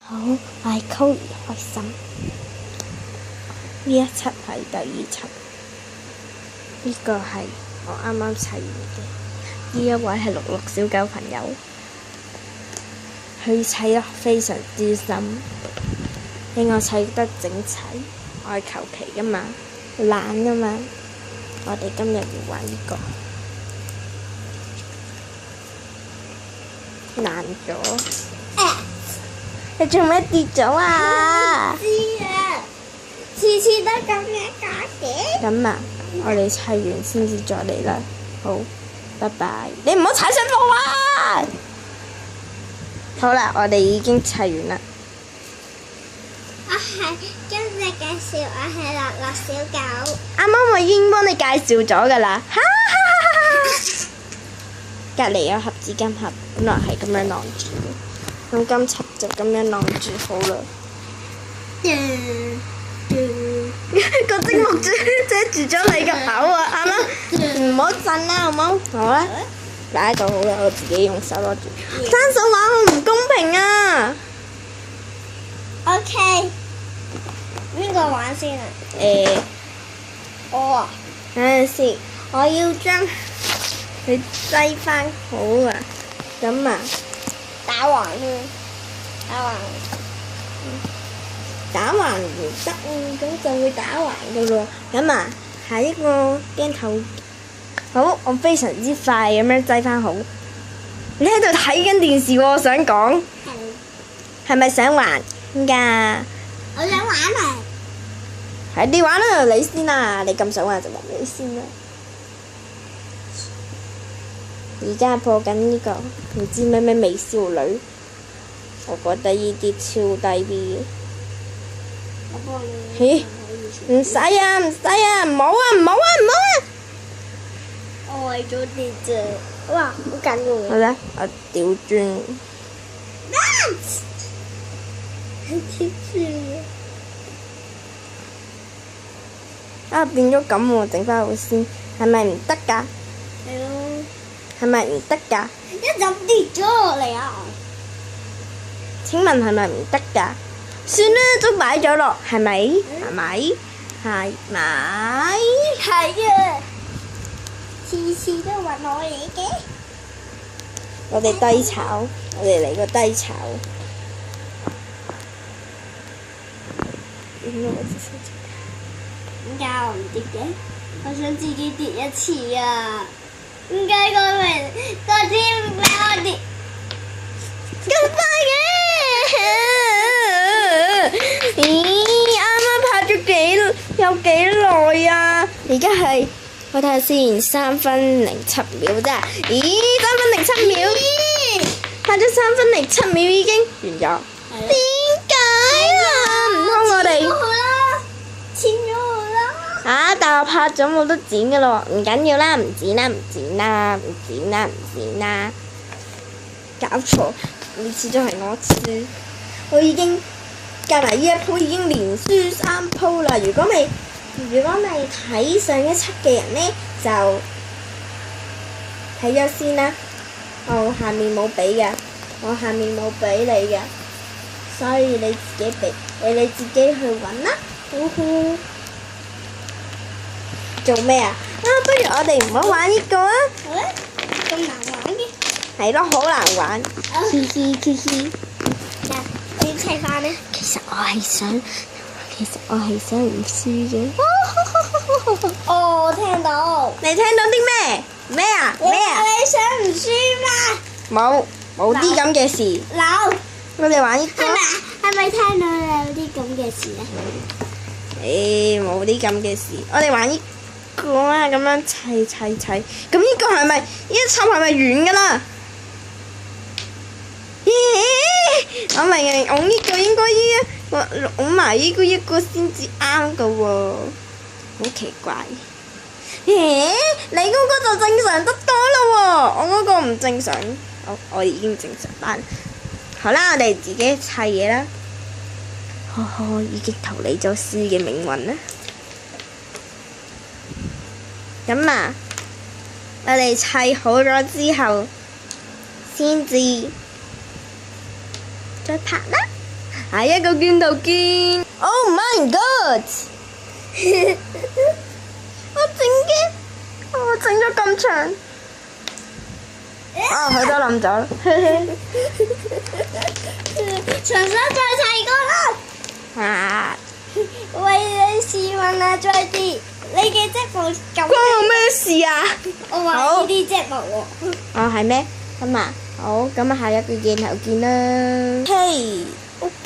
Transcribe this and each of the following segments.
好，我係 Chloe，開心。呢一輯係第二輯，呢個係我啱啱砌完嘅。呢一位係66小狗朋友，佢砌得非常之深，令我砌得整齊。我係求其㗎嘛，懶㗎嘛。我哋今日要玩呢個，爛咗。你做咩跌咗啊？唔知啊，次次都咁樣搞嘅。咁啊，我哋砌完先至再嚟啦。好，拜拜。你唔好踩上我啊！好啦，我哋已經砌完啦。我係今日介紹，我係66小狗。啱啱我已經幫你介紹咗㗎啦。哈哈哈哈！隔離有盒紙巾盒，本來係咁樣晾住嘅。咁今輯就咁樣晾住好啦。個積木遮住咗你個口啊！啱啱唔好震啦，好冇？好啦，擺喺度好啦，我自己用手攞住。單手玩好唔公平啊！ OK， 邊個玩先啊？我啊。等陣先，我要將佢擠翻好啊！咁啊，打橫啊！打橫唔得啊，咁就會打橫噶咯。咁啊，下一個鏡頭，好，我非常之快咁樣擠翻好。你喺度睇緊電視喎，我想講，係咪想玩㗎？我想玩啊！係你玩啦，你先啦，你咁想玩就玩你先啦。而家播緊呢個唔知咩美少女，我覺得呢啲超低 B 嘅。咦？唔使啊，唔使啊，唔好啊，唔好啊，唔好啊！我為咗你啫。哇，好緊要嘅。好啦，我調轉。跳轉啊，變咗咁喎，整翻好先，係咪唔得㗎？係咯。係咪唔得㗎？一陣跌咗落嚟啊！請問係咪唔得㗎？算啦，都擺咗落，係咪？係咪？係咪？係啊！次次都揾我嚟嘅。我哋低炒，我哋嚟個低炒。點解我唔跌嘅？我想自己跌一次啊！點解個天唔俾我跌？咁快嘅？咦，啱啱拍咗有幾耐啊？而家係我睇下先，3分07秒啫。咦，3分07秒，拍咗3分07秒已經完咗。點解啊？唔通我哋？剪咗我啦！啊！但我拍咗冇得剪噶咯，唔緊要啦，唔剪啦，唔剪啦，唔剪啦，唔剪啦。搞錯，每次都係我輸，我已經計埋呢一鋪已經連輸3鋪啦。如果未睇上一輯嘅人呢，就睇咗先啦。我下面冇俾嘅，我下面冇俾你嘅，所以你自己俾，你自己去揾啦。呼呼，做咩啊？不如我哋唔好玩呢個啊！咁難玩嘅？係咯，好難玩。嘻嘻嘻嘻。我要砌翻呢？其實我係想唔輸嘅。哦，我聽到。你聽到啲咩？咩啊？咩啊？你想唔輸嘛？冇啲咁嘅事。有。我哋玩呢個。係咪聽到有啲咁嘅事咧？冇啲咁嘅事。我哋玩呢個啊，咁樣砌。咁呢個係咪呢一輯係咪完㗎啦？我明我呢個應該我埋呢個一個先至啱㗎喎，好奇怪。你嗰個就正常得多啦喎，我嗰個唔正常。我已經正常翻。好啦，我哋自己砌嘢啦。已經逃離咗輸嘅命運啦。咁啊，我哋砌好咗之後，先至再拍啦。下一個卷度見。Oh my god！ 我整咗咁長。佢都冧咗啦。重新再砌過啦。啊！喂，你試問啊，再啲，你嘅織布咁。關我咩事啊？我話呢啲織布喎。哦，係咩？咁啊，好，咁啊，下一個鏡頭見啦。OK。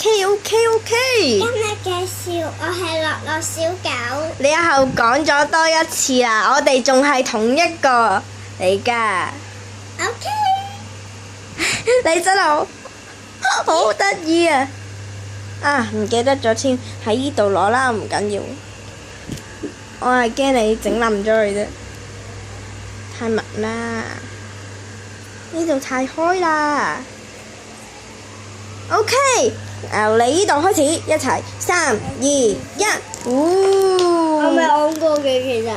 今日嘅笑，我係樂樂小狗。你以後講咗多一次啦，我哋仲係同一個嚟㗎。OK。你真係好得意啊！啊，唔記得咗添，喺呢度攞啦，唔緊要。我係驚你整冧咗佢啫，太密啦，呢度太開啦。OK，由你呢度開始，一齊3、2、1，我未按過嘅其實。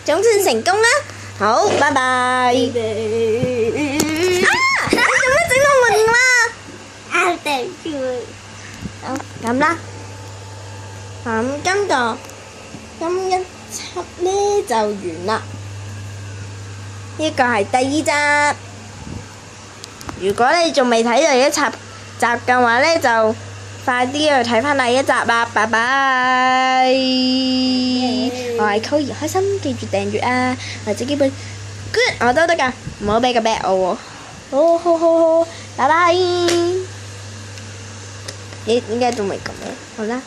總算成功啦！好，拜拜。你做咩整到我電話？對唔住。好，咁啦。咁今一輯呢就完啦。呢個係第2集。如果你仲未睇第1集嘅話呢，就快啲去睇翻第1集啦！拜拜。我係溝兒，開心記住訂閱啊，或者基本 good 我都得㗎，唔好俾個 bad 我喎。好，拜拜。咦，點解仲未咁樣？好啦。